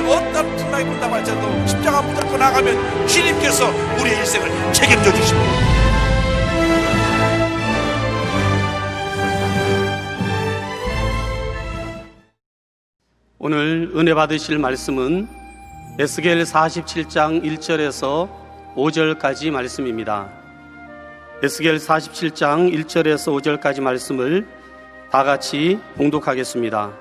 어떤 풍랑이 분다고 할지라도 십자가 붙들고 나가면 주님께서 우리의 일생을 책임져 주십니다. 오늘 은혜 받으실 말씀은 에스겔 47장 1절에서 5절까지 말씀입니다. 에스겔 47장 1절에서 5절까지 말씀을 다 같이 봉독하겠습니다.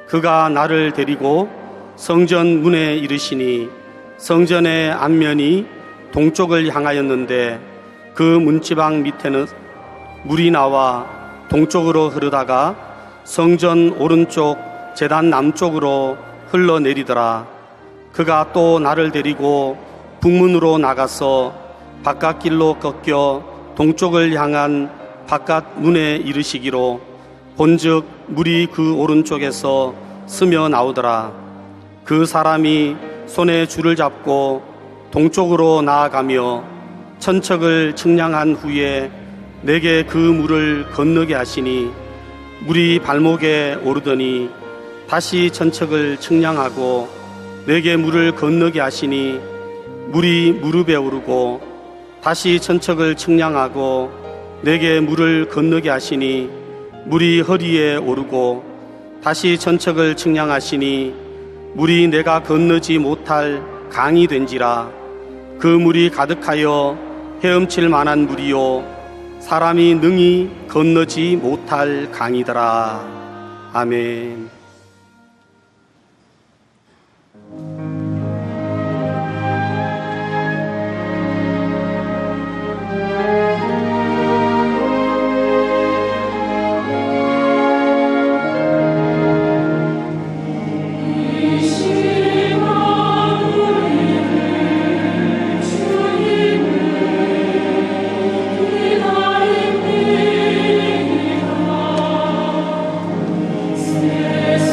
그가 나를 데리고 성전 문에 이르시니 성전의 앞면이 동쪽을 향하였는데 그 문지방 밑에는 물이 나와 동쪽으로 흐르다가 성전 오른쪽 제단 남쪽으로 흘러내리더라. 그가 또 나를 데리고 북문으로 나가서 바깥길로 꺾여 동쪽을 향한 바깥 문에 이르시기로 본즉 물이 그 오른쪽에서 스며 나오더라. 그 사람이 손에 줄을 잡고 동쪽으로 나아가며 천척을 측량한 후에 내게 그 물을 건너게 하시니 물이 발목에 오르더니 다시 천척을 측량하고 내게 물을 건너게 하시니 물이 무릎에 오르고 다시 천척을 측량하고 내게 물을 건너게 하시니 물이 허리에 오르고 다시 천척을 측량하시니 물이 내가 건너지 못할 강이 된지라. 그 물이 가득하여 헤엄칠 만한 물이요 사람이 능히 건너지 못할 강이더라. 아멘. 세상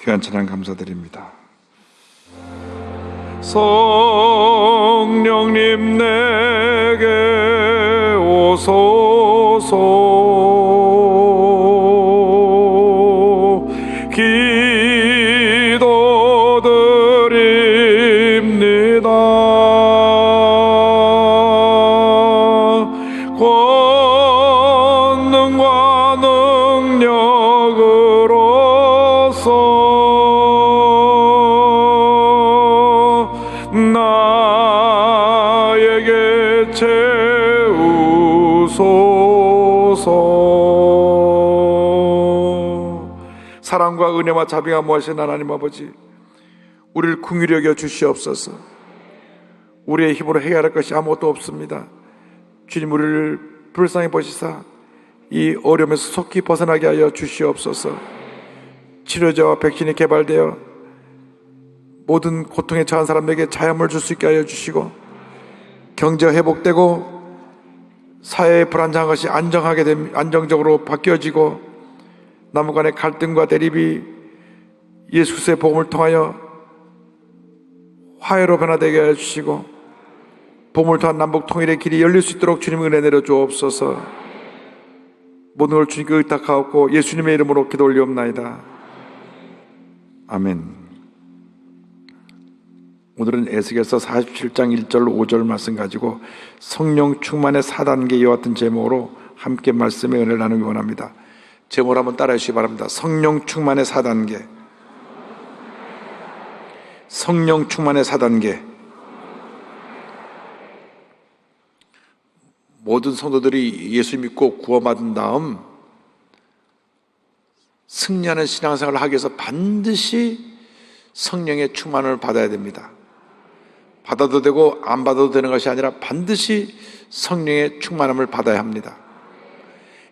귀한 찬양 감사드립니다. 성령님 내게 오소서. 기도드립니다. 권능과 능력으로서 나에게 채우소서. 사랑과 은혜와 자비가 무하신 하나님 아버지, 우리를 긍휼히 여겨 주시옵소서. 우리의 힘으로 해결할 것이 아무것도 없습니다. 주님, 우리를 불쌍히 보시사 이 어려움에서 속히 벗어나게 하여 주시옵소서. 치료제와 백신이 개발되어 모든 고통에 처한 사람에게 자염을 줄 수 있게 하여 주시고, 경제가 회복되고 사회의 불안정한 것이 안정적으로 바뀌어지고, 남북 간의 갈등과 대립이 예수 그리스도의 복음을 통하여 화해로 변화되게 하여 주시고, 복음을 통한 남북 통일의 길이 열릴 수 있도록 주님 은혜 내려 주옵소서. 모든 걸 주님께 의탁하옵고 예수님의 이름으로 기도 올리옵나이다. 아멘. 오늘은 에스겔서 47장 1절 5절 말씀 가지고 성령 충만의 4단계 이와 같은 제목으로 함께 말씀의 은혜를 나누기 원합니다. 제목을 한번 따라해 주시기 바랍니다. 성령 충만의 4단계. 성령 충만의 4단계. 모든 성도들이 예수 믿고 구원받은 다음 승리하는 신앙생활을 하기 위해서 반드시 성령의 충만을 받아야 됩니다. 받아도 되고 안 받아도 되는 것이 아니라 반드시 성령의 충만함을 받아야 합니다.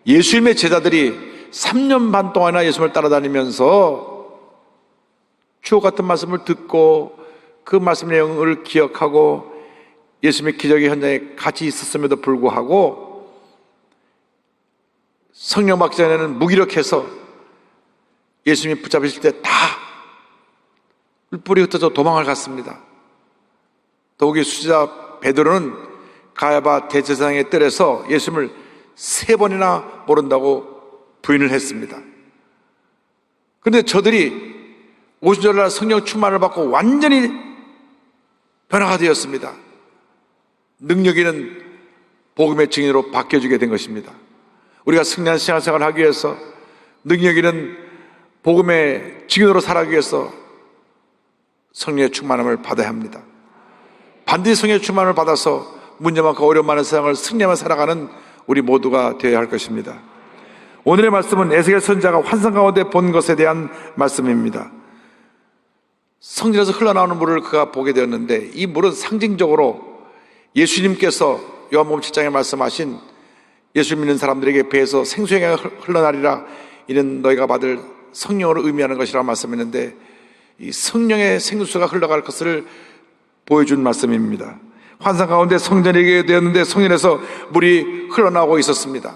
예수님의 제자들이 3년 반 동안이나 예수님을 따라다니면서 주옥 같은 말씀을 듣고 그 말씀 내용을 기억하고 예수님의 기적의 현장에 같이 있었음에도 불구하고 성령 받기 전에는 무기력해서 예수님이 붙잡으실 때 다 뿔뿔이 흩어져 도망을 갔습니다. 더욱이 수제자 베드로는 가야바 대제사장의 뜰에서 예수님을 3번이나 모른다고 부인을 했습니다. 그런데 저들이 오순절날 성령 충만을 받고 완전히 변화가 되었습니다. 능력 있는 복음의 증인으로 바뀌어지게 된 것입니다. 우리가 승리한 신앙생활을 하기 위해서 능력 있는 복음의 증인으로 살아가기 위해서 성령의 충만함을 받아야 합니다. 반드시 성령의 충만을 받아서 문제 많고 어려움 많은 세상을 승리하며 살아가는 우리 모두가 되어야 할 것입니다. 오늘의 말씀은 에스겔 선지자가 환상 가운데 본 것에 대한 말씀입니다. 성전에서 흘러나오는 물을 그가 보게 되었는데, 이 물은 상징적으로 예수님께서 요한복음 7장에 말씀하신 예수 믿는 사람들에게 배에서 생수가 흘러나리라, 이는 너희가 받을 성령으로 의미하는 것이라고 말씀했는데, 이 성령의 생수가 흘러갈 것을 보여준 말씀입니다. 환상 가운데 성전이 되었는데 성전에서 물이 흘러나오고 있었습니다.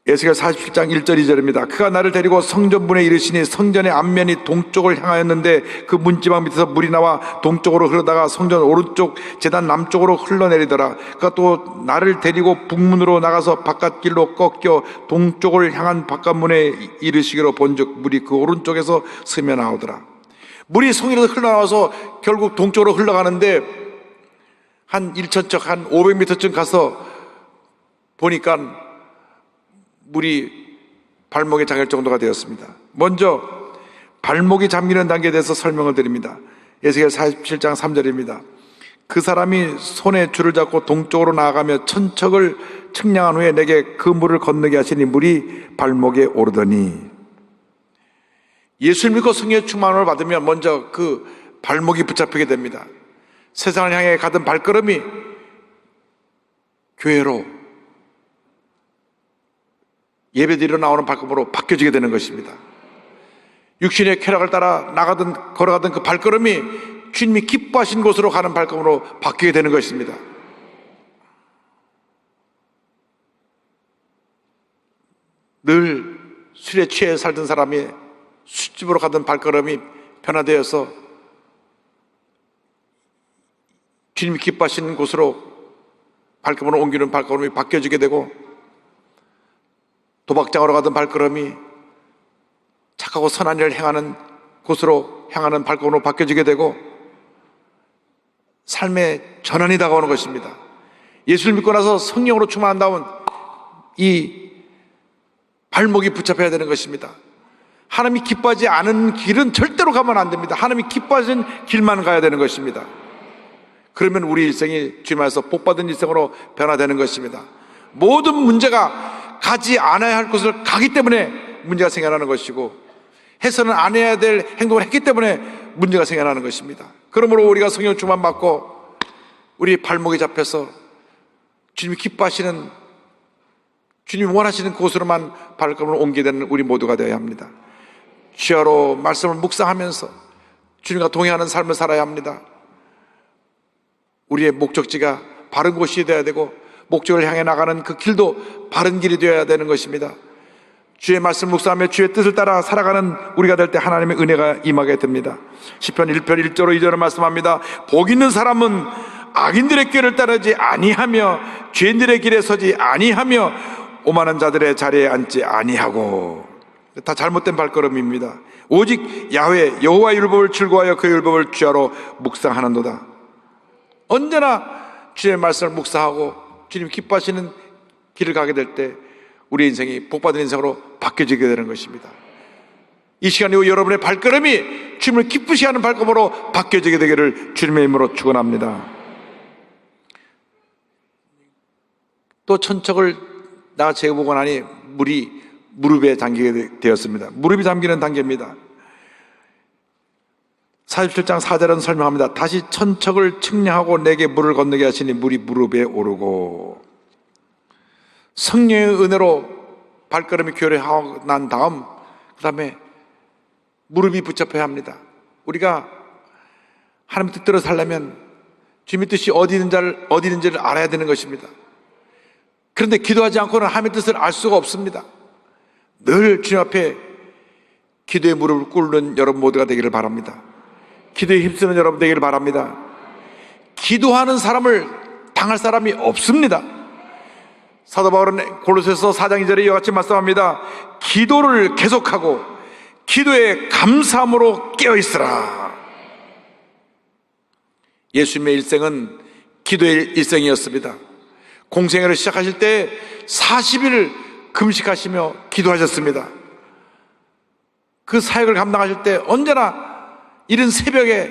에스겔 47장 1절 2절입니다. 그가 나를 데리고 성전문에 이르시니 성전의 앞면이 동쪽을 향하였는데 그 문지방 밑에서 물이 나와 동쪽으로 흐르다가 성전 오른쪽 제단 남쪽으로 흘러내리더라. 그가 또 나를 데리고 북문으로 나가서 바깥길로 꺾여 동쪽을 향한 바깥문에 이르시기로 본즉 물이 그 오른쪽에서 스며 나오더라. 물이 성전에서 흘러나와서 결국 동쪽으로 흘러가는데 한 1천척 한 500m쯤 가서 보니까 물이 발목에 잠길 정도가 되었습니다. 먼저 발목이 잠기는 단계에 대해서 설명을 드립니다. 에스겔 47장 3절입니다. 그 사람이 손에 줄을 잡고 동쪽으로 나아가며 천척을 측량한 후에 내게 그 물을 건너게 하시니 물이 발목에 오르더니, 예수를 믿고 성령의 충만을 받으면 먼저 그 발목이 붙잡히게 됩니다. 세상을 향해 가던 발걸음이 교회로, 예배드리러 나오는 발걸음으로 바뀌어지게 되는 것입니다. 육신의 쾌락을 따라 걸어가던 그 발걸음이 주님이 기뻐하신 곳으로 가는 발걸음으로 바뀌게 되는 것입니다. 늘 술에 취해 살던 사람이 술집으로 가던 발걸음이 변화되어서 주님이 기뻐하시는 곳으로 발걸음을 옮기는 발걸음이 바뀌어지게 되고, 도박장으로 가던 발걸음이 착하고 선한 일을 행하는 곳으로 향하는 발걸음으로 바뀌어지게 되고, 삶의 전환이 다가오는 것입니다. 예수를 믿고 나서 성령으로 충만한 다음 이 발목이 붙잡혀야 되는 것입니다. 하나님이 기뻐하지 않은 길은 절대로 가면 안 됩니다. 하나님이 기뻐하시는 길만 가야 되는 것입니다. 그러면 우리 일생이 주님 안에서 복받은 일생으로 변화되는 것입니다. 모든 문제가 가지 않아야 할 곳을 가기 때문에 문제가 생겨나는 것이고, 해서는 안 해야 될 행동을 했기 때문에 문제가 생겨나는 것입니다. 그러므로 우리가 성령 충만 받고 우리 발목이 잡혀서 주님이 기뻐하시는, 주님이 원하시는 곳으로만 발걸음을 옮기게 되는 우리 모두가 되어야 합니다. 주야로 말씀을 묵상하면서 주님과 동행하는 삶을 살아야 합니다. 우리의 목적지가 바른 곳이 되어야 되고, 목적을 향해 나가는 그 길도 바른 길이 되어야 되는 것입니다. 주의 말씀 묵상하며 주의 뜻을 따라 살아가는 우리가 될 때 하나님의 은혜가 임하게 됩니다. 시편 1편 1절로 2절을 말씀합니다. 복 있는 사람은 악인들의 길을 따르지 아니하며 죄인들의 길에 서지 아니하며 오만한 자들의 자리에 앉지 아니하고. 다 잘못된 발걸음입니다. 오직 야훼 여호와의 율법을 즐거워하여 그 율법을 주야로 묵상하는도다. 언제나 주의 말씀을 묵상하고 주님 기뻐하시는 길을 가게 될 때 우리 인생이 복받은 인생으로 바뀌어지게 되는 것입니다. 이 시간 이후 여러분의 발걸음이 주님을 기쁘시 하는 발걸음으로 바뀌어지게 되기를 주님의 이름으로 축원합니다. 또 천척을 나가 재보고 나니 물이 무릎에 잠기게 되었습니다. 무릎이 잠기는 단계입니다. 47장 4절은 설명합니다. 다시 천척을 측량하고 내게 물을 건너게 하시니 물이 무릎에 오르고. 성령의 은혜로 발걸음이 교회하고 난 다음 그 다음에 무릎이 붙잡혀야 합니다. 우리가 하나님의 뜻대로 살려면 주님의 뜻이 어디 있는지를 알아야 되는 것입니다. 그런데 기도하지 않고는 하나님의 뜻을 알 수가 없습니다. 늘 주님 앞에 기도의 무릎을 꿇는 여러분 모두가 되기를 바랍니다. 기도에 힘쓰는 여러분 되기를 바랍니다. 기도하는 사람을 당할 사람이 없습니다. 사도 바울은 골로새서 4장 2절에 이와 같이 말씀합니다. 기도를 계속하고 기도에 감사함으로 깨어있으라. 예수님의 일생은 기도의 일생이었습니다. 공생애를 시작하실 때 40일 금식하시며 기도하셨습니다. 그 사역을 감당하실 때 언제나 이른 새벽에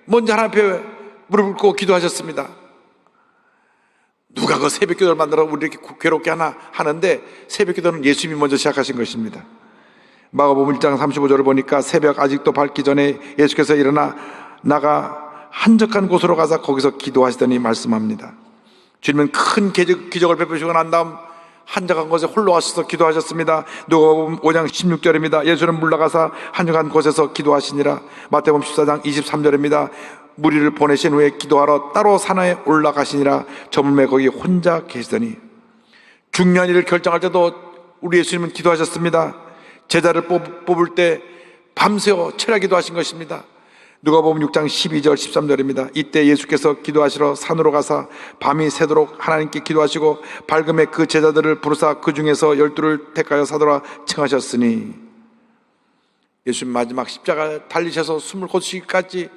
먼저 하나님 앞에 무릎을 꿇고 기도하셨습니다. 누가 그 새벽 기도를 만들어 우리 이렇게 괴롭게 하는데 새벽 기도는 예수님이 먼저 시작하신 것입니다. 마가복음 1장 35절을 보니까 새벽 아직도 밝기 전에 예수께서 일어나 나가 한적한 곳으로 가서 거기서 기도하시더니 말씀합니다. 주님은 큰 기적을 베푸시고 난 다음 한적한 곳에 홀로 와셔서 기도하셨습니다. 누가복음 5장 16절입니다. 예수는 물러가서 한적한 곳에서 기도하시니라. 마태복음 14장 23절입니다. 무리를 보내신 후에 기도하러 따로 산에 올라가시니라. 저물매 거기 혼자 계시더니. 중요한 일을 결정할 때도 우리 예수님은 기도하셨습니다. 제자를 뽑을 때 밤새워 철야 기도하신 것입니다. 누가복음 6장 12절 13절입니다. 이때 예수께서 기도하시러 산으로 가사 밤이 새도록 하나님께 기도하시고 밝음에 그 제자들을 부르사 그 중에서 12를 택하여 사도라 칭하셨으니. 예수님 마지막 십자가 달리셔서 숨을 거두시기까지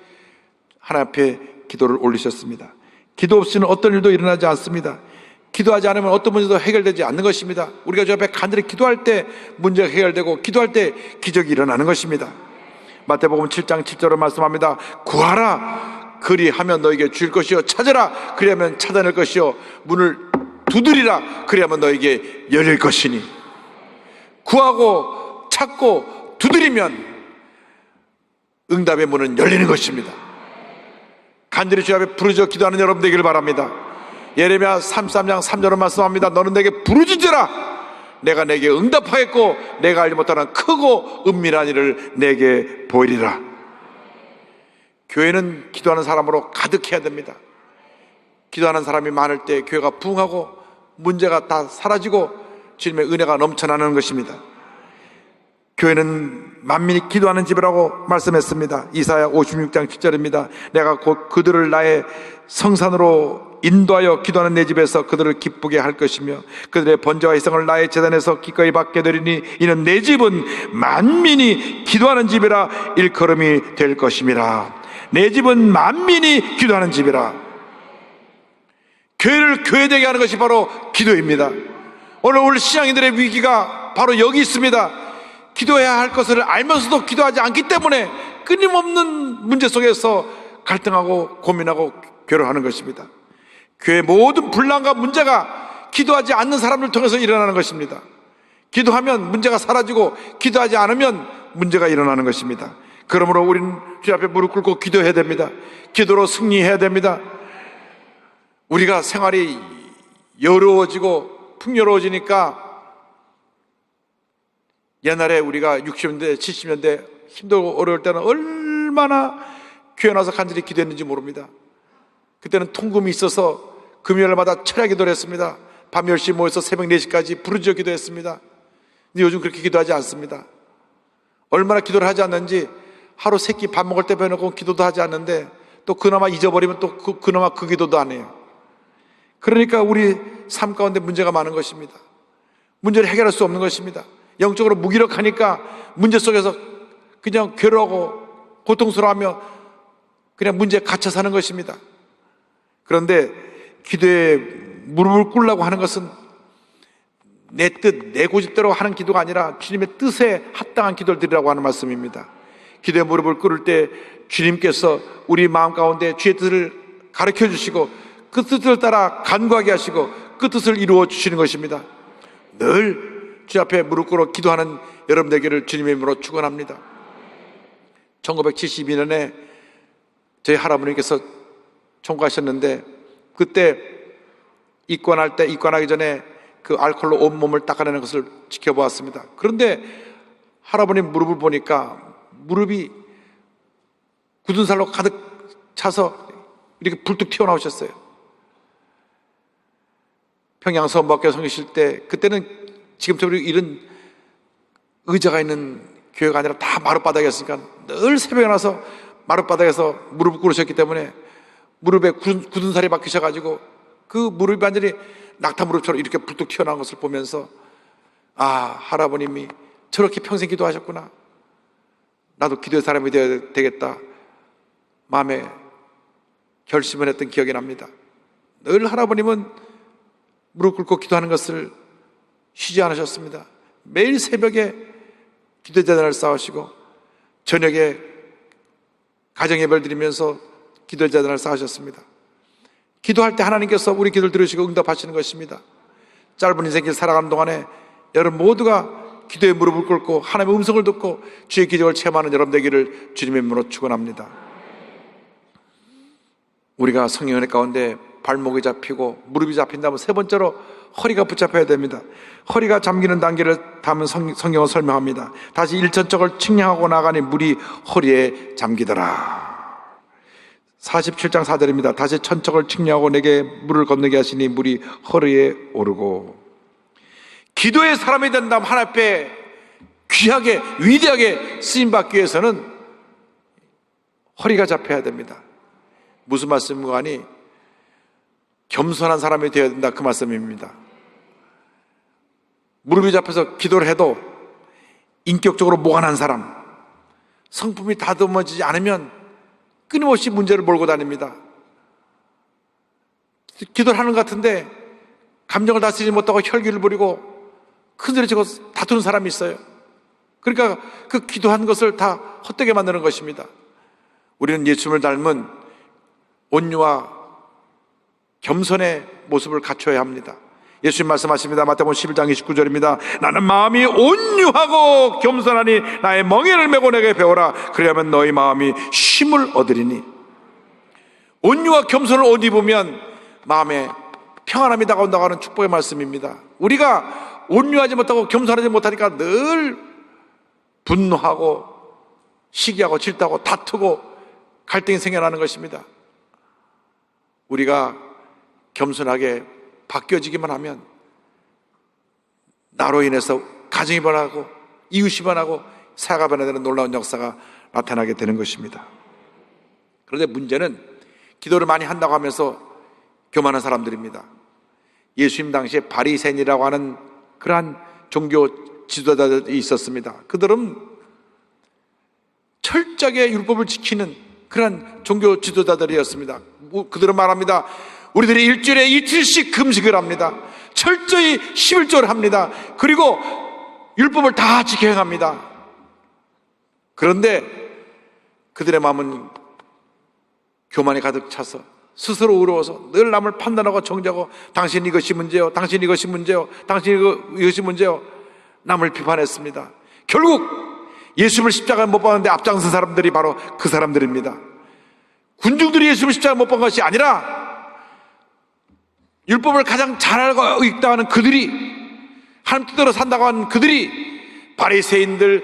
하나님 앞에 기도를 올리셨습니다. 기도 없이는 어떤 일도 일어나지 않습니다. 기도하지 않으면 어떤 문제도 해결되지 않는 것입니다. 우리가 주 앞에 간절히 기도할 때 문제가 해결되고 기도할 때 기적이 일어나는 것입니다. 마태복음 7장 7절로 말씀합니다. 구하라 그리하면 너에게 주일 것이요 찾으라 그리하면 찾아낼 것이요 문을 두드리라 그리하면 너에게 열릴 것이니. 구하고 찾고 두드리면 응답의 문은 열리는 것입니다. 간절히 주 앞에 부르짖어 기도하는 여러분 되기를 바랍니다. 예레미야 33장 3절로 말씀합니다. 너는 내게 부르짖으라 내가 내게 응답하겠고 내가 알지 못하는 크고 은밀한 일을 내게 보이리라. 교회는 기도하는 사람으로 가득해야 됩니다. 기도하는 사람이 많을 때 교회가 부흥하고 문제가 다 사라지고 주님의 은혜가 넘쳐나는 것입니다. 교회는 만민이 기도하는 집이라고 말씀했습니다. 이사야 56장 7절입니다. 내가 곧 그들을 나의 성산으로 인도하여 기도하는 내 집에서 그들을 기쁘게 할 것이며 그들의 번제와 희생을 나의 제단에서 기꺼이 받게 되리니 이는 내 집은 만민이 기도하는 집이라 일컬음이 될 것임이라. 내 집은 만민이 기도하는 집이라. 교회를 교회되게 하는 것이 바로 기도입니다. 오늘 우리 신앙인들의 위기가 바로 여기 있습니다. 기도해야 할 것을 알면서도 기도하지 않기 때문에 끊임없는 문제 속에서 갈등하고 고민하고 괴로워하는 것입니다. 교회의 모든 분란과 문제가 기도하지 않는 사람을 통해서 일어나는 것입니다. 기도하면 문제가 사라지고 기도하지 않으면 문제가 일어나는 것입니다. 그러므로 우리는 주 앞에 무릎 꿇고 기도해야 됩니다. 기도로 승리해야 됩니다. 우리가 생활이 여로워지고 풍요로워지니까 옛날에 우리가 60년대, 70년대 힘들고 어려울 때는 얼마나 교회 나서 간절히 기도했는지 모릅니다. 그때는 통금이 있어서 금요일마다 철야 기도를 했습니다. 밤 10시 모여서 새벽 4시까지 부르짖어 기도했습니다. 근데 요즘 그렇게 기도하지 않습니다. 얼마나 기도를 하지 않는지 하루 세 끼 밥 먹을 때 빼놓고 기도도 하지 않는데 또 그나마 잊어버리면 또 그나마 그 기도도 안 해요. 그러니까 우리 삶 가운데 문제가 많은 것입니다. 문제를 해결할 수 없는 것입니다. 영적으로 무기력하니까 문제 속에서 그냥 괴로워하고 고통스러워하며 그냥 문제에 갇혀 사는 것입니다. 그런데 기도에 무릎을 꿇으려고 하는 것은 내 뜻, 내 고집대로 하는 기도가 아니라 주님의 뜻에 합당한 기도를 드리라고 하는 말씀입니다. 기도에 무릎을 꿇을 때 주님께서 우리 마음 가운데 주의 뜻을 가르쳐 주시고 그 뜻을 따라 간구하게 하시고 그 뜻을 이루어 주시는 것입니다. 늘 주 앞에 무릎 꿇어 기도하는 여러분 되기를 주님의 이름으로 축원합니다. 1972년에 저희 할아버님께서 총괄하셨는데 그때 입관하기 전에 그 알코올로 온몸을 닦아내는 것을 지켜보았습니다. 그런데 할아버님 무릎을 보니까 무릎이 굳은 살로 가득 차서 이렇게 불뚝 튀어나오셨어요. 평양 선박교 섬기실 때 그때는 지금처럼 이런 의자가 있는 교회가 아니라 다 마룻바닥이었으니까 늘 새벽에 나서 마룻바닥에서 무릎을 꿇으셨기 때문에 무릎에 굳은 살이 박히셔가지고 그 무릎이 완전히 낙타 무릎처럼 이렇게 불뚝 튀어나온 것을 보면서 아, 할아버님이 저렇게 평생 기도하셨구나. 나도 기도의 사람이 되어야 되겠다. 마음에 결심을 했던 기억이 납니다. 늘 할아버님은 무릎 꿇고 기도하는 것을 쉬지 않으셨습니다. 매일 새벽에 기도제단을 쌓으시고 저녁에 가정예배를 드리면서 기도제단을 쌓으셨습니다. 기도할 때 하나님께서 우리 기도를 들으시고 응답하시는 것입니다. 짧은 인생길 살아가는 동안에 여러분 모두가 기도에 무릎을 꿇고 하나님의 음성을 듣고 주의 기적을 체험하는 여러분 되기를 주님의 이름으로 축원합니다. 우리가 성령 은혜 가운데 발목이 잡히고 무릎이 잡힌다면 세 번째로 허리가 붙잡혀야 됩니다. 허리가 잠기는 단계를 다음은 성경은 설명합니다. 다시 일천척을 측량하고 나가니 물이 허리에 잠기더라. 47장 4절입니다. 다시 천척을 측량하고 내게 물을 건너게 하시니 물이 허리에 오르고. 기도의 사람이 된다면 하나님 앞에 귀하게 위대하게 쓰임받기 위해서는 허리가 잡혀야 됩니다. 무슨 말씀인가 하니 겸손한 사람이 되어야 된다 그 말씀입니다. 무릎이 잡혀서 기도를 해도 인격적으로 모관한 사람, 성품이 다듬어지지 않으면 끊임없이 문제를 몰고 다닙니다. 기도를 하는 것 같은데 감정을 다스리지 못하고 혈기를 부리고 큰소리 치고 다투는 사람이 있어요. 그러니까 그 기도한 것을 다 헛되게 만드는 것입니다. 우리는 예수님을 닮은 온유와 겸손의 모습을 갖춰야 합니다. 예수님 말씀하십니다. 마태복음 11장 29절입니다. 나는 마음이 온유하고 겸손하니 나의 멍에를 메고 내게 배우라. 그리하면 너희 마음이 쉼을 얻으리니. 온유와 겸손을 옷 입으면 마음에 평안함이 다가온다고 하는 축복의 말씀입니다. 우리가 온유하지 못하고 겸손하지 못하니까 늘 분노하고 시기하고 질투하고 다투고 갈등이 생겨나는 것입니다. 우리가 겸손하게 바뀌어지기만 하면 나로 인해서 가정이 변하고 이웃이 변하고 사회가 변화되는 놀라운 역사가 나타나게 되는 것입니다. 그런데 문제는 기도를 많이 한다고 하면서 교만한 사람들입니다. 예수님 당시에 바리새인이라고 하는 그러한 종교 지도자들이 있었습니다. 그들은 철저하게 율법을 지키는 그러한 종교 지도자들이었습니다. 그들은 말합니다. 우리들이 일주일에 이틀씩 금식을 합니다. 철저히 11조를 합니다. 그리고 율법을 다 지켜 행합니다. 그런데 그들의 마음은 교만이 가득 차서 스스로 의로워서 늘 남을 판단하고 정죄하고 당신 이것이 문제요, 당신 이것이 문제요, 당신 이것이 문제요, 남을 비판했습니다. 결국 예수님을 십자가에 못 박았는데 앞장선 사람들이 바로 그 사람들입니다. 군중들이 예수님을 십자가에 못 박은 것이 아니라 율법을 가장 잘 알고 있다는 그들이, 하나님 뜻대로 산다고 하는 그들이, 바리새인들,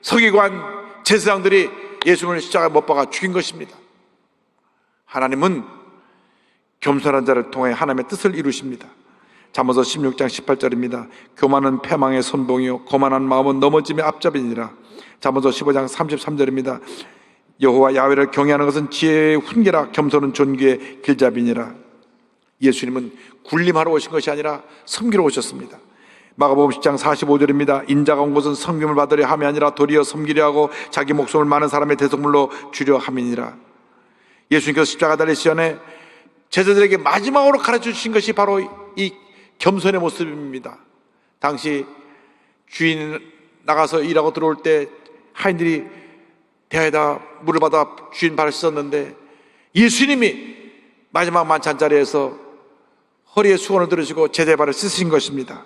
서기관, 제사장들이 예수님을 십자가에 못 박아 죽인 것입니다. 하나님은 겸손한 자를 통해 하나님의 뜻을 이루십니다. 잠언서 16장 18절입니다. 교만은 패망의 선봉이요 거만한 마음은 넘어짐의 앞잡이니라. 잠언서 15장 33절입니다. 여호와 야훼를 경외하는 것은 지혜의 훈계라. 겸손은 존귀의 길잡이니라. 예수님은 군림하러 오신 것이 아니라 섬기러 오셨습니다. 마가복음 10장 45절입니다. 인자가 온 것은 섬김을 받으려 함이 아니라 도리어 섬기려 하고 자기 목숨을 많은 사람의 대속물로 주려 함이니라. 예수님께서 십자가 달리시기 전에 제자들에게 마지막으로 가르쳐 주신 것이 바로 이 겸손의 모습입니다. 당시 주인 나가서 일하고 들어올 때 하인들이 대야에다 물을 받아 주인 발을 씻었는데 예수님이 마지막 만찬 자리에서 허리에 수건을 들으시고 제자의 발을 씻으신 것입니다.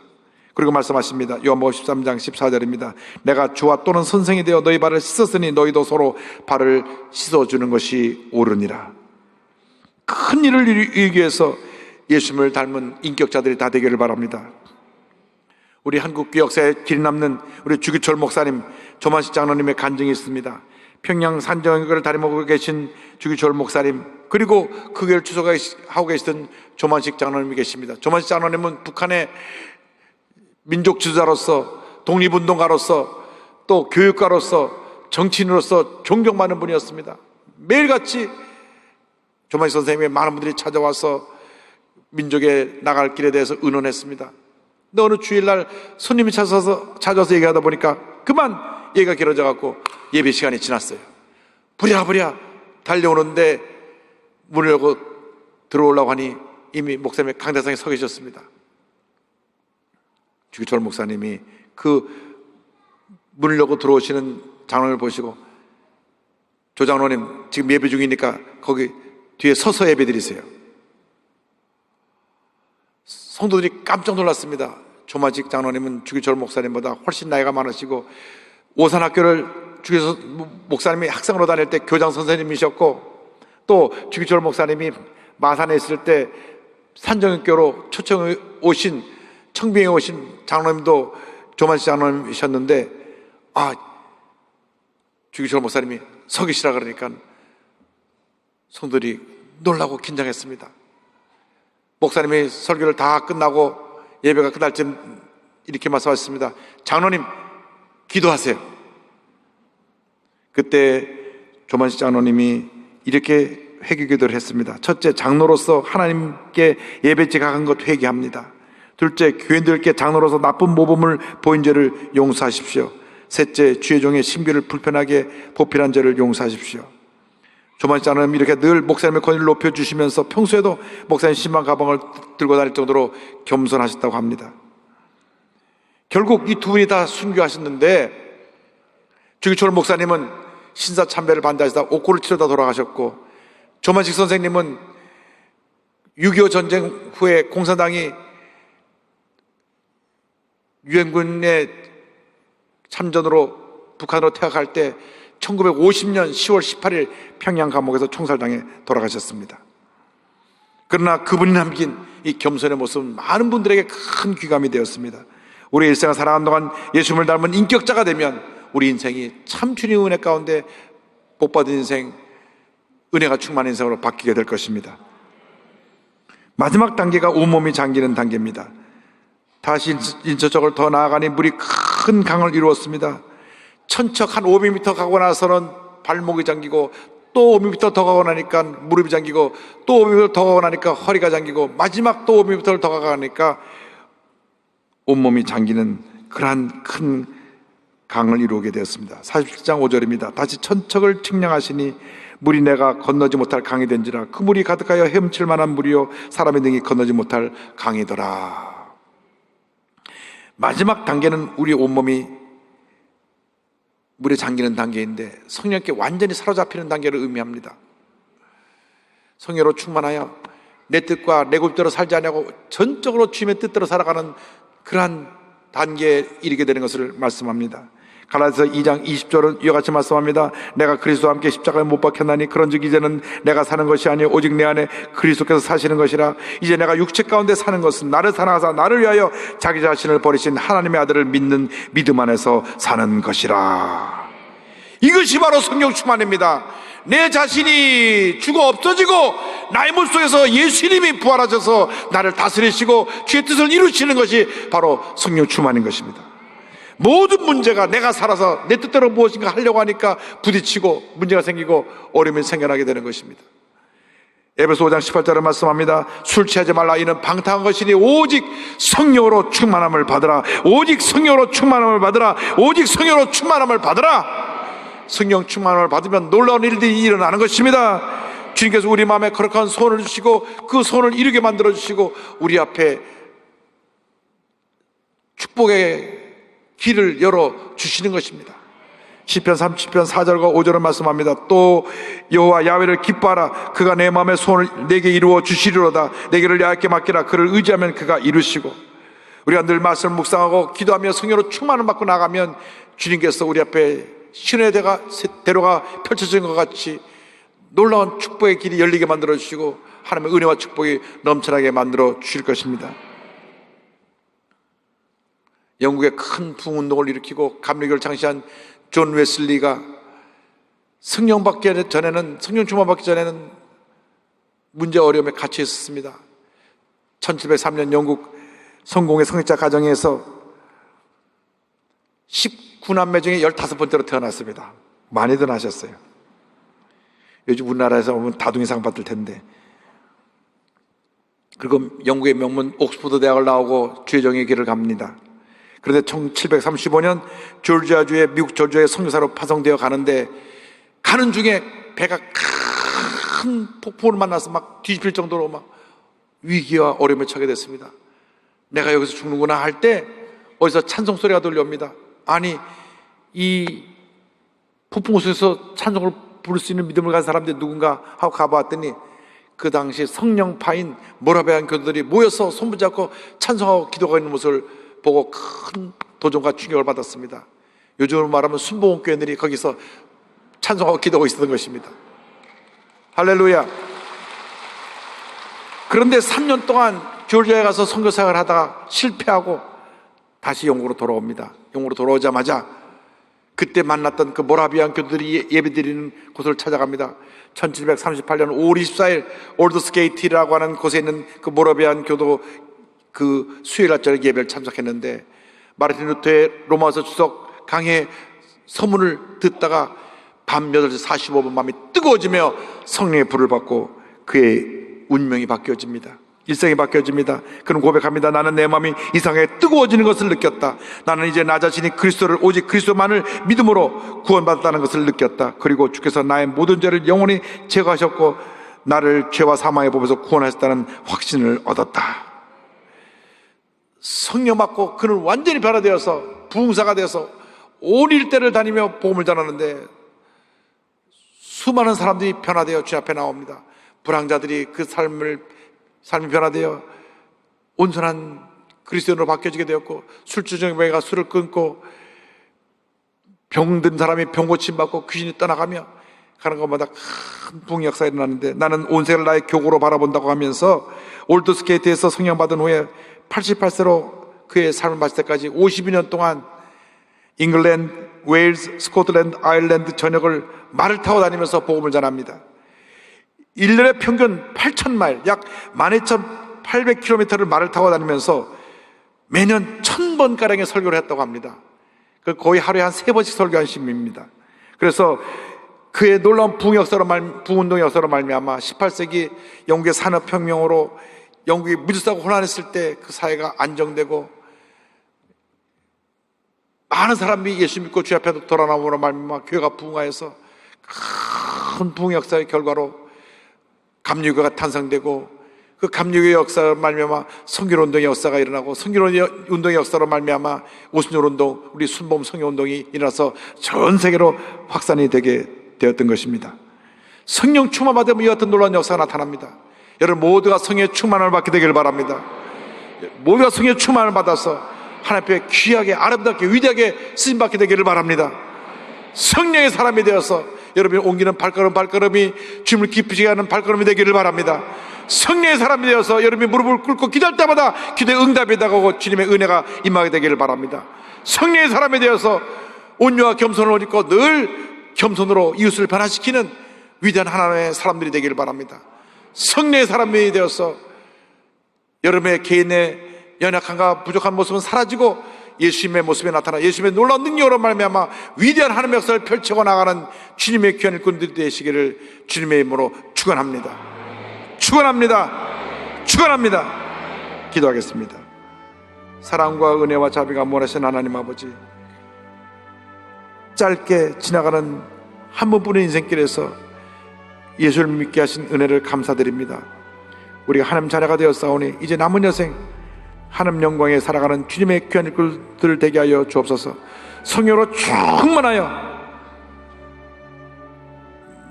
그리고 말씀하십니다. 요한복음 13장 14절입니다. 내가 주와 또는 선생이 되어 너희 발을 씻었으니 너희도 서로 발을 씻어주는 것이 옳으니라. 큰 일을 이루기 위해서 예수님을 닮은 인격자들이 다 되기를 바랍니다. 우리 한국 교역사에 길이 남는 우리 주기철 목사님, 조만식 장로님의 간증이 있습니다. 평양 산정교를 다림하고 계신 주기철 목사님, 그리고 그 교회를 추석하고 계시던 조만식 장로님이 계십니다. 조만식 장로님은 북한의 민족 지도자로서, 독립운동가로서, 또 교육가로서, 정치인으로서 존경받는 분이었습니다. 매일같이 조만식 선생님의 많은 분들이 찾아와서 민족에 나갈 길에 대해서 의논했습니다. 근데 어느 주일날 손님이 찾아와서 얘기하다 보니까 그만 얘기가 길어져 갖고 예배 시간이 지났어요. 부랴부랴 달려오는데 문을 열고 들어오려고 하니 이미 목사님의 강대상에 서 계셨습니다. 주기철 목사님이 그 문을 열고 들어오시는 장로를 보시고, 조 장로님 지금 예배 중이니까 거기 뒤에 서서 예배 드리세요. 성도들이 깜짝 놀랐습니다. 조만식 장로님은 주기철 목사님보다 훨씬 나이가 많으시고 오산학교를 주기철 목사님이 학생으로 다닐 때 교장 선생님이셨고, 또 주기철 목사님이 마산에 있을 때 산정학교로 초청해 오신, 청빙에 오신 장로님도 조만식 장로님이셨는데, 주기철 목사님이 서 계시라 그러니까 성도들이 놀라고 긴장했습니다. 목사님이 설교를 다 끝나고 예배가 끝날 쯤 이렇게 말씀하셨습니다. 장로님, 기도하세요. 그때 조만식 장로님이 이렇게 회개 기도를 했습니다. 첫째, 장로로서 하나님께 예배지 가간 것 회개합니다. 둘째, 교인들께 장로로서 나쁜 모범을 보인 죄를 용서하십시오. 셋째, 주의 종의 신비를 불편하게 보필한 죄를 용서하십시오. 조만식 장로님 이렇게 늘 목사님의 권위를 높여주시면서 평소에도 목사님 신방 가방을 들고 다닐 정도로 겸손하셨다고 합니다. 결국 이 두 분이 다 순교하셨는데, 주기철 목사님은 신사참배를 반대하시다 옥고를 치르다 돌아가셨고, 조만식 선생님은 6.25 전쟁 후에 공산당이 유엔군의 참전으로 북한으로 퇴학할 때 1950년 10월 18일 평양 감옥에서 총살당해 돌아가셨습니다. 그러나 그분이 남긴 이 겸손의 모습은 많은 분들에게 큰 귀감이 되었습니다. 우리 일생을 살아가는 동안 예수님을 닮은 인격자가 되면 우리 인생이 참 주님의 은혜 가운데 복받은 인생, 은혜가 충만한 인생으로 바뀌게 될 것입니다. 마지막 단계가 온몸이 잠기는 단계입니다. 다시 인처적으로 더 나아가니 물이 큰 강을 이루었습니다. 천척 한 500m 가고 나서는 발목이 잠기고, 또 500m 더 가고 나니까 무릎이 잠기고, 또 500m 더 가고 나니까 허리가 잠기고, 마지막 또 500m를 더 가니까 온몸이 잠기는 그러한 큰 강을 이루게 되었습니다. 47장 5절입니다. 다시 천척을 측량하시니 물이 내가 건너지 못할 강이 된지라. 그 물이 가득하여 헤엄칠 만한 물이요 사람의 등이 건너지 못할 강이더라. 마지막 단계는 우리 온몸이 물에 잠기는 단계인데, 성령께 완전히 사로잡히는 단계를 의미합니다. 성령으로 충만하여 내 뜻과 내 굴대로 살지 않냐고 전적으로 주님의 뜻대로 살아가는 그러한 단계에 이르게 되는 것을 말씀합니다. 갈라디아서 2장 20절은 이와 같이 말씀합니다. 내가 그리스도와 함께 십자가에 못 박혔나니 그런즉 이제는 내가 사는 것이 아니요 오직 내 안에 그리스도께서 사시는 것이라. 이제 내가 육체 가운데 사는 것은 나를 사랑하사 나를 위하여 자기 자신을 버리신 하나님의 아들을 믿는 믿음 안에서 사는 것이라. 이것이 바로 성령 충만입니다. 내 자신이 죽어 없어지고 나의 몸 속에서 예수님이 부활하셔서 나를 다스리시고 주의 뜻을 이루시는 것이 바로 성령 충만인 것입니다. 모든 문제가 내가 살아서 내 뜻대로 무엇인가 하려고 하니까 부딪히고 문제가 생기고 어려움이 생겨나게 되는 것입니다. 에베소 5장 18절에 말씀합니다. 술 취하지 말라. 이는 방탕한 것이니 오직 성령으로 충만함을 받으라. 오직 성령으로 충만함을 받으라. 오직 성령으로 충만함을 받으라. 성령 충만함을 받으면 놀라운 일들이 일어나는 것입니다. 주님께서 우리 마음에 거룩한 소원을 주시고 그 소원을 이루게 만들어 주시고 우리 앞에 축복의 길을 열어 주시는 것입니다. 시편 30편 4절과 5절을 말씀합니다. 또 여호와 야훼를 기뻐하라. 그가 내 마음의 소원을 내게 이루어 주시리로다. 내게를 야훼께 맡기라. 그를 의지하면 그가 이루시고. 우리가 늘 말씀을 묵상하고 기도하며 성령으로 충만을 받고 나가면 주님께서 우리 앞에 신의 대로가 펼쳐진 것 같이 놀라운 축복의 길이 열리게 만들어 주시고 하나님의 은혜와 축복이 넘쳐나게 만들어 주실 것입니다. 영국의 큰 부흥운동을 일으키고 감리교를 창시한 존 웨슬리가 성령 충만 받기 전에는 문제 어려움에 갇혀 있었습니다. 1703년 영국 성공의 성직자 가정에서 19남매 중에 15번째로 태어났습니다. 많이들 하셨어요. 요즘 우리나라에서 보면 다둥이상 받을 텐데. 그리고 영국의 명문 옥스퍼드 대학을 나오고 주의정의 길을 갑니다. 그런데 1735년 조지아주의 미국 조지아의 선교사로 파송되어 가는데 가는 중에 배가 큰 폭풍을 만나서 막 뒤집힐 정도로 막 위기와 어려움에 처하게 됐습니다. 내가 여기서 죽는구나 할 때 어디서 찬송 소리가 들려옵니다. 아니 이 폭풍 속에서 찬송을 부를 수 있는 믿음을 가진 사람들이 누군가 하고 가보았더니 그 당시 성령파인 모라비안 교도들이 모여서 손붙잡고 찬송하고 기도하고 있는 모습을 보고 큰 도전과 충격을 받았습니다. 요즘으로 말하면 순복음교회들이 거기서 찬송하고 기도하고 있었던 것입니다. 할렐루야. 그런데 3년 동안 조지아에 가서 선교사역을 하다가 실패하고 다시 영국으로 돌아옵니다. 영국으로 돌아오자마자 그때 만났던 그 모라비안 교도들이 예배드리는 곳을 찾아갑니다. 1738년 5월 24일 올드스게이트라고 하는 곳에 있는 그 모라비안 교도 그 수요일 아침에 예배를 참석했는데 마르틴 루터의 로마서 주석 강해 서문을 듣다가 밤 8시 45분 마음이 뜨거워지며 성령의 불을 받고 그의 운명이 바뀌어집니다. 일생이 바뀌어집니다. 그는 고백합니다. 나는 내 마음이 이상하게 뜨거워지는 것을 느꼈다. 나는 이제 나 자신이 그리스도를 오직 그리스도만을 믿음으로 구원받았다는 것을 느꼈다. 그리고 주께서 나의 모든 죄를 영원히 제거하셨고 나를 죄와 사망의 법에서 구원하셨다는 확신을 얻었다. 성령 받고 그는 완전히 변화되어서 부흥사가 되어서 온 일대를 다니며 복음을 전하는데 수많은 사람들이 변화되어 주 앞에 나옵니다. 불황자들이 그 삶이 변화되어 온전한 그리스도인으로 바뀌어지게 되었고, 술주정뱅이가 술을 끊고 병든 사람이 병 고침 받고 귀신이 떠나가며 가는 것마다 큰 부흥 역사가 일어나는데, 나는 온 세계를 나의 교구로 바라본다고 하면서 올드스케이트에서 성령 받은 후에 88세로 그의 삶을 마칠 때까지 52년 동안 잉글랜드, 웨일스, 스코틀랜드, 아일랜드 전역을 말을 타고 다니면서 복음을 전합니다. 1년에 평균 8,000마일, 약 12,800km를 말을 타고 다니면서 매년 1,000번가량의 설교를 했다고 합니다. 거의 하루에 한 3번씩 설교한 신부입니다. 그래서 그의 놀라운 부흥운동의 역사로 말미암아 18세기 영국의 산업혁명으로 영국이 무질서하고 혼란했을 때 그 사회가 안정되고 많은 사람이 예수 믿고 주 앞에 돌아나오므로 말미암아 교회가 부흥하여서 큰 부흥 역사의 결과로 감리교가 탄생되고 그 감리교의 역사로 말미암아 성결운동의 역사가 일어나고 성결운동의 역사로 말미암아 오순절운동, 우리 순복음 성결운동이 일어나서 전 세계로 확산이 되게 되었던 것입니다. 성령 충만 받으면 이와 같은 놀라운 역사가 나타납니다. 여러분 모두가 성령의 충만을 받게 되기를 바랍니다. 모두가 성령의 충만을 받아서 하나님 앞에 귀하게 아름답게 위대하게 쓰임받게 되기를 바랍니다. 성령의 사람이 되어서 여러분이 옮기는 발걸음이 주님을 기쁘시게 하는 발걸음이 되기를 바랍니다. 성령의 사람이 되어서 여러분이 무릎을 꿇고 기도할 때마다 기도의 응답이 다가오고 주님의 은혜가 임하게 되기를 바랍니다. 성령의 사람이 되어서 온유와 겸손을 입고 늘 겸손으로 이웃을 변화시키는 위대한 하나님의 사람들이 되기를 바랍니다. 성령의 사람이 되어서 여러분의 개인의 연약함과 부족한 모습은 사라지고 예수님의 모습에 나타나 예수님의 놀라운 능력으로 말미암아 위대한 하나님의 역사를 펼치고 나가는 주님의 귀한 일꾼들이 되시기를 주님의 이름으로 축원합니다. 기도하겠습니다. 사랑과 은혜와 자비가 몰아신 하나님 아버지, 짧게 지나가는 한 번뿐인 인생길에서 예수를 믿게 하신 은혜를 감사드립니다. 우리가 하나님 자녀가 되었사오니 이제 남은 여생 하나님 영광에 살아가는 주님의 귀한 일꾼들 되게 하여 주옵소서. 성령으로 충만하여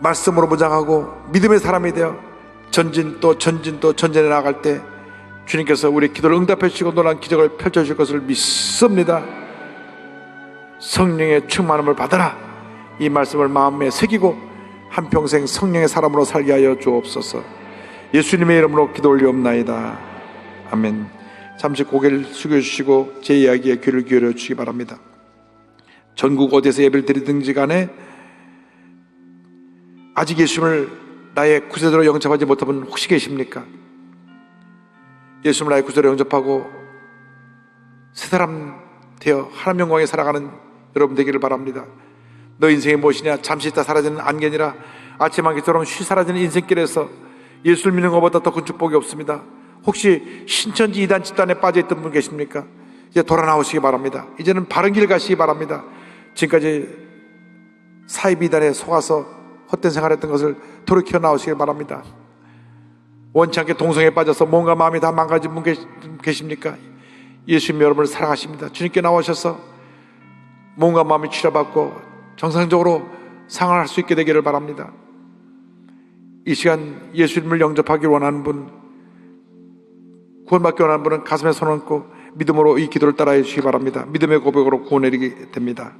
말씀으로 무장하고 믿음의 사람이 되어 전진 또 전진해 나갈 때 주님께서 우리 기도를 응답해 주시고 놀라운 기적을 펼쳐 주실 것을 믿습니다. 성령의 충만함을 받아라, 이 말씀을 마음에 새기고 한평생 성령의 사람으로 살게 하여 주옵소서. 예수님의 이름으로 기도 올리옵나이다. 아멘. 잠시 고개를 숙여주시고 제 이야기에 귀를 기울여 주시기 바랍니다. 전국 어디에서 예배를 드리든지 간에 아직 예수님을 나의 구세주로 영접하지 못한 분 혹시 계십니까? 예수님을 나의 구세주로 영접하고 새 사람 되어 하나님 영광에 살아가는 여러분 되기를 바랍니다. 너 인생이 무엇이냐? 잠시 있다 사라지는 안개니라. 아침 안개처럼 쉬 사라지는 인생길에서 예수를 믿는 것보다 더 큰 축복이 없습니다. 혹시 신천지 이단 집단에 빠져있던 분 계십니까? 이제 돌아 나오시기 바랍니다. 이제는 바른 길 가시기 바랍니다. 지금까지 사이비 이단에 속아서 헛된 생활했던 것을 돌이켜 나오시기 바랍니다. 원치 않게 동성애에 빠져서 몸과 마음이 다 망가진 분 계십니까? 예수님 여러분을 사랑하십니다. 주님께 나오셔서 몸과 마음이 치료받고 정상적으로 생활할 수 있게 되기를 바랍니다. 이 시간 예수님을 영접하기를 원하는 분, 구원받기 원하는 분은 가슴에 손 얹고 믿음으로 이 기도를 따라해 주시기 바랍니다. 믿음의 고백으로 구원내리게 됩니다.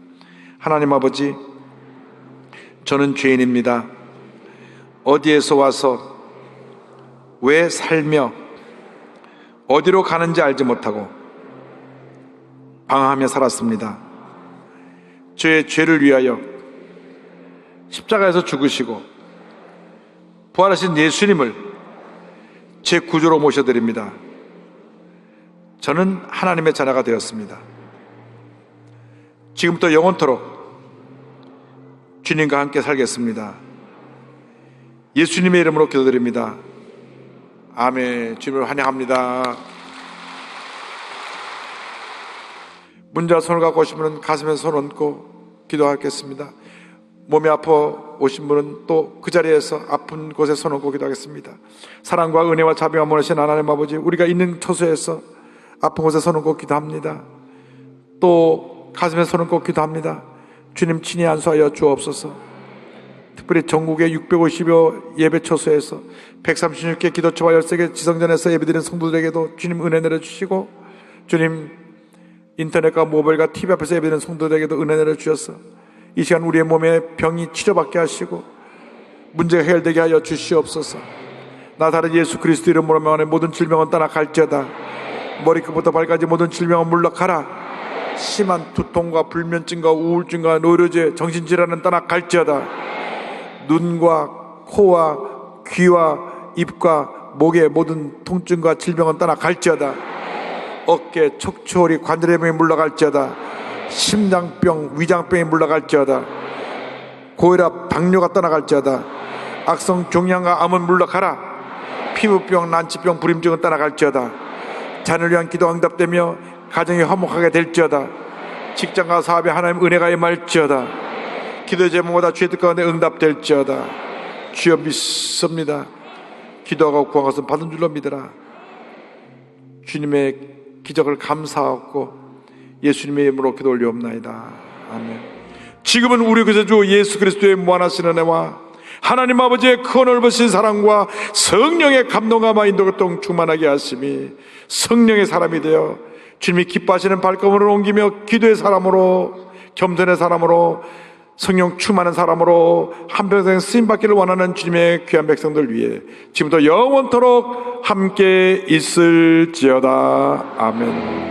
하나님 아버지, 저는 죄인입니다. 어디에서 와서 왜 살며 어디로 가는지 알지 못하고 방황하며 살았습니다. 저의 죄를 위하여 십자가에서 죽으시고 부활하신 예수님을 제 구주로 모셔드립니다. 저는 하나님의 자녀가 되었습니다. 지금부터 영원토록 주님과 함께 살겠습니다. 예수님의 이름으로 기도드립니다. 아멘. 주님을 환영합니다. 문자 손을 갖고 오신 분은 가슴에 손 얹고 기도하겠습니다. 몸이 아파 오신 분은 또 그 자리에서 아픈 곳에 손 얹고 기도하겠습니다. 사랑과 은혜와 자비가 모으신 하나님 아버지, 우리가 있는 처소에서 아픈 곳에 손 얹고 기도합니다. 또 가슴에 손 얹고 기도합니다. 주님 친히 안수하여 주옵소서. 특별히 전국의 650여 예배 처소에서 136개 기도처와 13개 지성전에서 예배드리는 성도들에게도 주님 은혜 내려주시고, 주님 인터넷과 모바일과 TV 앞에서 예배드리는 성도들에게도 은혜 내려주셔서 이 시간 우리의 몸에 병이 치료받게 하시고 문제가 해결되게 하여 주시옵소서. 나 다른 예수 그리스도 이름으로 명하는 모든 질병은 떠나갈지어다. 머리끝부터 발까지 모든 질병은 물러가라. 심한 두통과 불면증과 우울증과 노이로제 정신질환은 떠나갈지어다. 눈과 코와 귀와 입과 목의 모든 통증과 질병은 떠나갈지어다. 어깨, 척추, 허리, 관절의 병이 물러갈지어다. 심장병, 위장병이 물러갈지어다. 고혈압, 당뇨가 떠나갈지어다. 악성 종양과 암은 물러가라. 피부병, 난치병, 불임증은 떠나갈지어다. 자녀를 위한 기도 응답되며 가정이 화목하게 될지어다. 직장과 사업에 하나님 은혜가 임할지어다. 기도 제목마다 주의 뜻 가운데 응답될지어다. 주여 믿습니다. 기도하고 구한 것은 받은 줄로 믿으라. 주님의 기적을 감사하고 예수님의 이름으로 기도 올리옵나이다. 아멘. 지금은 우리 구세주 예수 그리스도의 무한하신 은혜와 하나님 아버지의 큰 넓으신 사랑과 성령의 감동함과 인도가 충만하게 하심이 성령의 사람이 되어 주님이 기뻐하시는 발걸음을 옮기며 기도의 사람으로, 겸손의 사람으로, 성령 충만한 사람으로 한평생 쓰임받기를 원하는 주님의 귀한 백성들 위해 지금부터 영원토록 함께 있을지어다. 아멘.